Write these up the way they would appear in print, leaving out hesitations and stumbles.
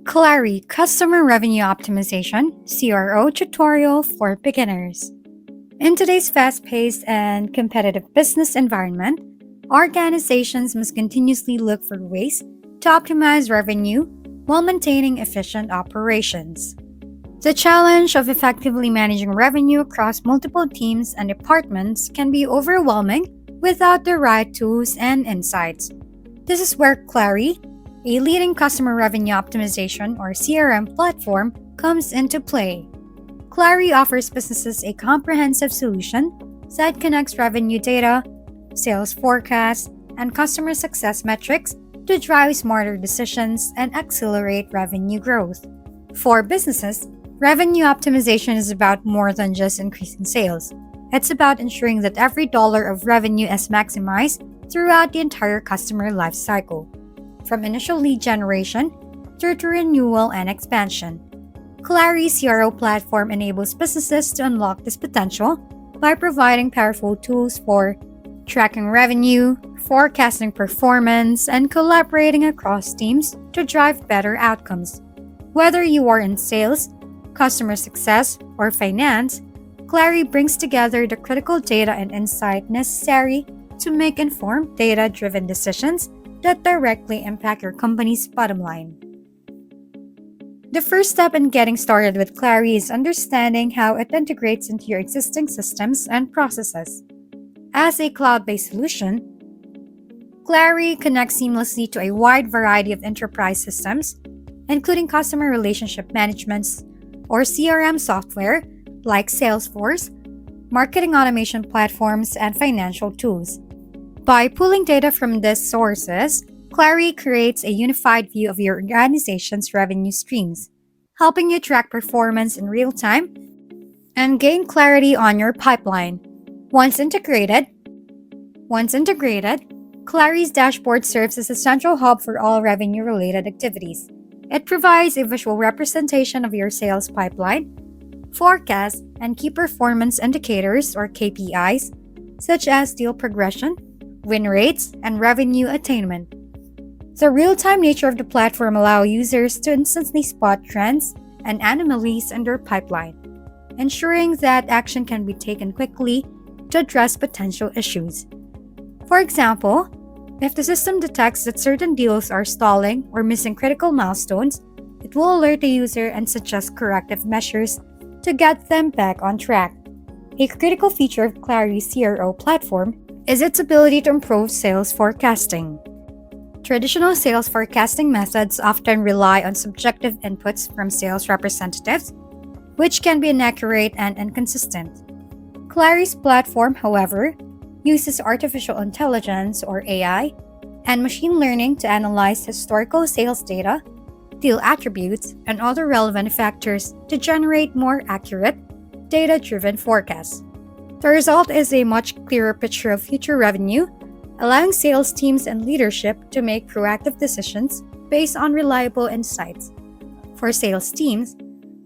Clari Customer Revenue Optimization CRO tutorial for beginners. In today's fast-paced and competitive business environment, organizations must continuously look for ways to optimize revenue while maintaining efficient operations. The challenge of effectively managing revenue across multiple teams and departments can be overwhelming without the right tools and insights. This is where Clari, a leading customer revenue optimization or CRM platform, comes into play. Clari offers businesses a comprehensive solution that connects revenue data, sales forecasts, and customer success metrics to drive smarter decisions and accelerate revenue growth. For businesses, revenue optimization is about more than just increasing sales. It's about ensuring that every dollar of revenue is maximized throughout the entire customer life cycle, from initial lead generation through to renewal and expansion. Clari's CRO platform enables businesses to unlock this potential by providing powerful tools for tracking revenue, forecasting performance, and collaborating across teams to drive better outcomes. Whether you are in sales, customer success, or finance, Clari brings together the critical data and insight necessary to make informed, data-driven decisions that directly impact your company's bottom line. The first step in getting started with Clari is understanding how it integrates into your existing systems and processes. As a cloud-based solution, Clari connects seamlessly to a wide variety of enterprise systems, including customer relationship management or CRM software like Salesforce, marketing automation platforms, and financial tools. By pulling data from these sources, Clari creates a unified view of your organization's revenue streams, helping you track performance in real time and gain clarity on your pipeline. Once integrated, Clari's dashboard serves as a central hub for all revenue-related activities. It provides a visual representation of your sales pipeline, forecasts, and key performance indicators or KPIs, such as deal progression, win rates, and revenue attainment. The real-time nature of the platform allows users to instantly spot trends and anomalies in their pipeline, ensuring that action can be taken quickly to address potential issues. For example, if the system detects that certain deals are stalling or missing critical milestones, it will alert the user and suggest corrective measures to get them back on track. A critical feature of Clari's CRO platform is its ability to improve sales forecasting. Traditional sales forecasting methods often rely on subjective inputs from sales representatives, which can be inaccurate and inconsistent. Clari's platform, however, uses artificial intelligence or AI and machine learning to analyze historical sales data, deal attributes, and other relevant factors to generate more accurate, data-driven forecasts. The result is a much clearer picture of future revenue, allowing sales teams and leadership to make proactive decisions based on reliable insights. For sales teams,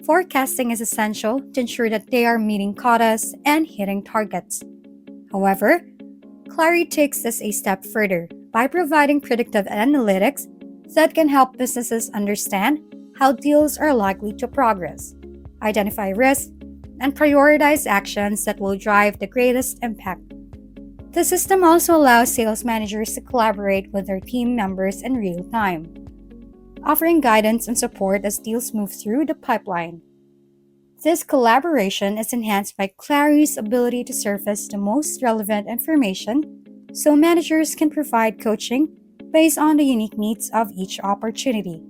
forecasting is essential to ensure that they are meeting quotas and hitting targets. However, Clari takes this a step further by providing predictive analytics that can help businesses understand how deals are likely to progress, identify risks, and prioritize actions that will drive the greatest impact. The system also allows sales managers to collaborate with their team members in real time, offering guidance and support as deals move through the pipeline. This collaboration is enhanced by Clari's ability to surface the most relevant information so managers can provide coaching based on the unique needs of each opportunity.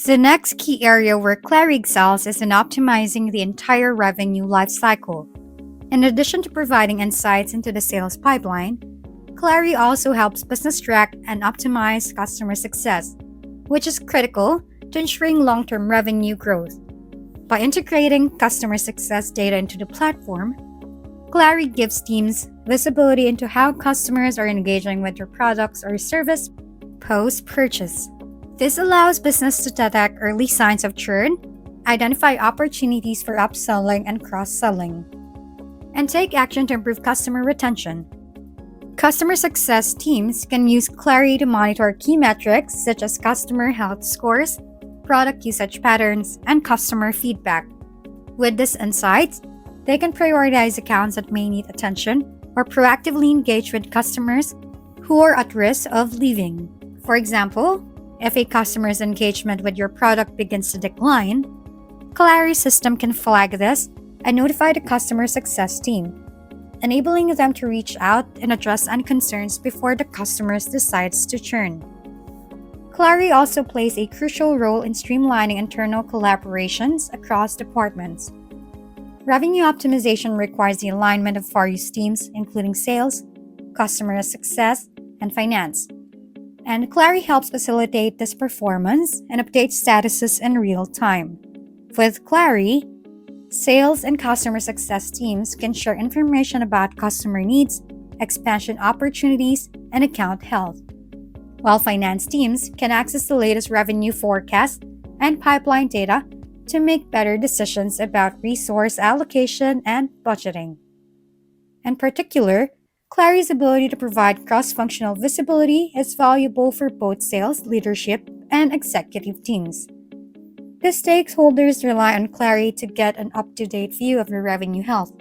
The next key area where Clari excels is in optimizing the entire revenue lifecycle. In addition to providing insights into the sales pipeline, Clari also helps business track and optimize customer success, which is critical to ensuring long-term revenue growth. By integrating customer success data into the platform, Clari gives teams visibility into how customers are engaging with their products or service post-purchase. This allows business to detect early signs of churn, identify opportunities for upselling and cross-selling, and take action to improve customer retention. Customer success teams can use Clari to monitor key metrics such as customer health scores, product usage patterns, and customer feedback. With these insights, they can prioritize accounts that may need attention or proactively engage with customers who are at risk of leaving. For example, if a customer's engagement with your product begins to decline, Clari's system can flag this and notify the customer success team, enabling them to reach out and address any concerns before the customer decides to churn. Clari also plays a crucial role in streamlining internal collaborations across departments. Revenue optimization requires the alignment of various teams, including sales, customer success, and finance. And Clari helps facilitate this performance and update statuses in real time. With Clari, sales and customer success teams can share information about customer needs, expansion opportunities, and account health, while finance teams can access the latest revenue forecast and pipeline data to make better decisions about resource allocation and budgeting. In particular, Clari's ability to provide cross-functional visibility is valuable for both sales, leadership, and executive teams. The stakeholders rely on Clari to get an up-to-date view of the revenue health,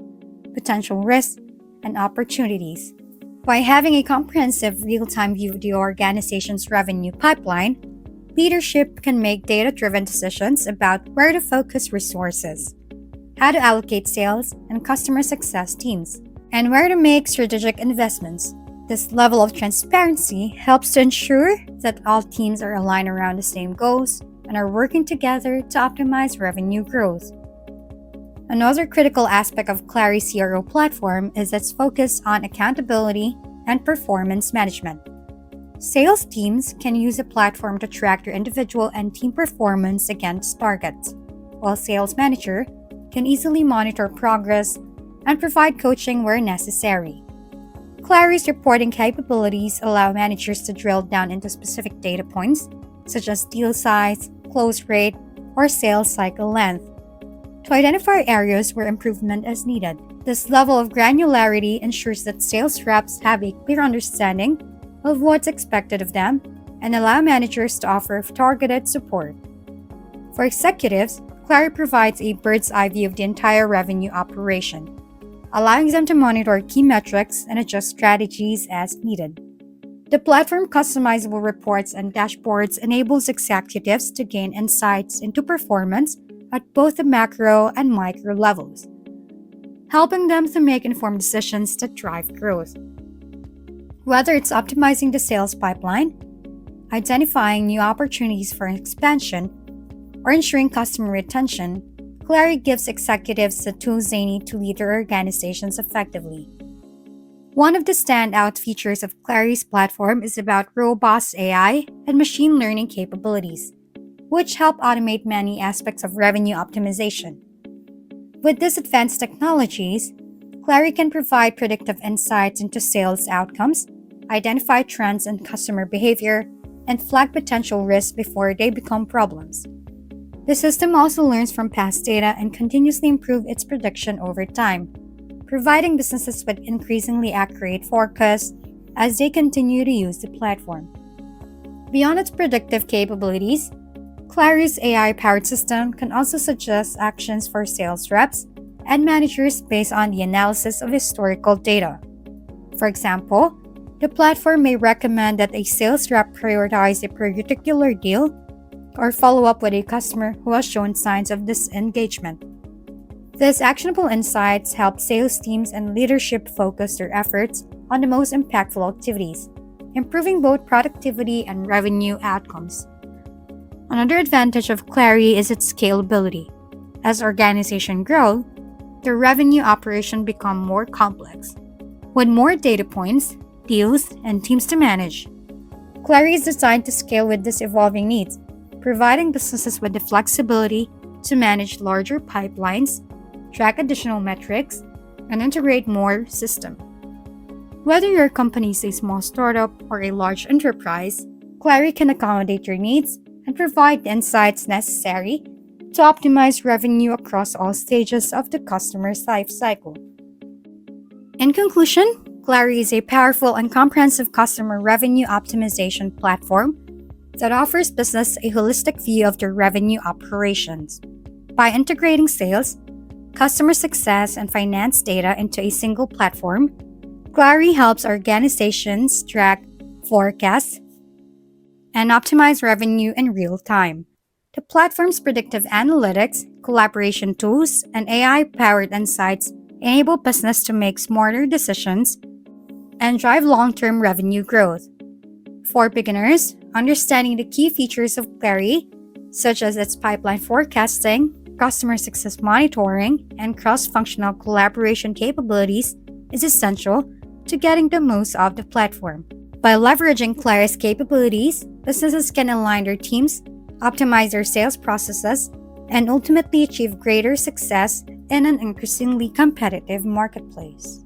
potential risks, and opportunities. By having a comprehensive real-time view of the organization's revenue pipeline, leadership can make data-driven decisions about where to focus resources, how to allocate sales and customer success teams, and where to make strategic investments. This level of transparency helps to ensure that all teams are aligned around the same goals and are working together to optimize revenue growth. Another critical aspect of Clari's CRO platform is its focus on accountability and performance management. Sales teams can use the platform to track their individual and team performance against targets, while sales manager can easily monitor progress and provide coaching where necessary. Clari's reporting capabilities allow managers to drill down into specific data points, such as deal size, close rate, or sales cycle length, to identify areas where improvement is needed. This level of granularity ensures that sales reps have a clear understanding of what's expected of them and allow managers to offer targeted support. For executives, Clari provides a bird's eye view of the entire revenue operation, allowing them to monitor key metrics and adjust strategies as needed. The platform customizable reports and dashboards enables executives to gain insights into performance at both the macro and micro levels, helping them to make informed decisions that drive growth. Whether it's optimizing the sales pipeline, identifying new opportunities for expansion, or ensuring customer retention, Clari gives executives the tools they need to lead their organizations effectively. One of the standout features of Clari's platform is about robust AI and machine learning capabilities, which help automate many aspects of revenue optimization. With these advanced technologies, Clari can provide predictive insights into sales outcomes, identify trends in customer behavior, and flag potential risks before they become problems. The system also learns from past data and continuously improves its prediction over time, providing businesses with increasingly accurate forecasts as they continue to use the platform. Beyond its predictive capabilities, Clari's AI-powered system can also suggest actions for sales reps and managers based on the analysis of historical data. For example, the platform may recommend that a sales rep prioritize a particular deal or follow up with a customer who has shown signs of disengagement. These actionable insights help sales teams and leadership focus their efforts on the most impactful activities, improving both productivity and revenue outcomes. Another advantage of Clari is its scalability. As organizations grow, their revenue operation become more complex, with more data points, deals, and teams to manage. Clari is designed to scale with these evolving needs, providing businesses with the flexibility to manage larger pipelines, track additional metrics, and integrate more systems. Whether your company is a small startup or a large enterprise, Clari can accommodate your needs and provide the insights necessary to optimize revenue across all stages of the customer's life cycle. In conclusion, Clari is a powerful and comprehensive customer revenue optimization platform that offers business a holistic view of their revenue operations. By integrating sales, customer success, and finance data into a single platform, Clari helps organizations track, forecast, and optimize revenue in real time. The platform's predictive analytics, collaboration tools, and AI-powered insights enable business to make smarter decisions and drive long-term revenue growth. For beginners, understanding the key features of Clari, such as its pipeline forecasting, customer success monitoring, and cross-functional collaboration capabilities, is essential to getting the most out of the platform. By leveraging Clari's capabilities, businesses can align their teams, optimize their sales processes, and ultimately achieve greater success in an increasingly competitive marketplace.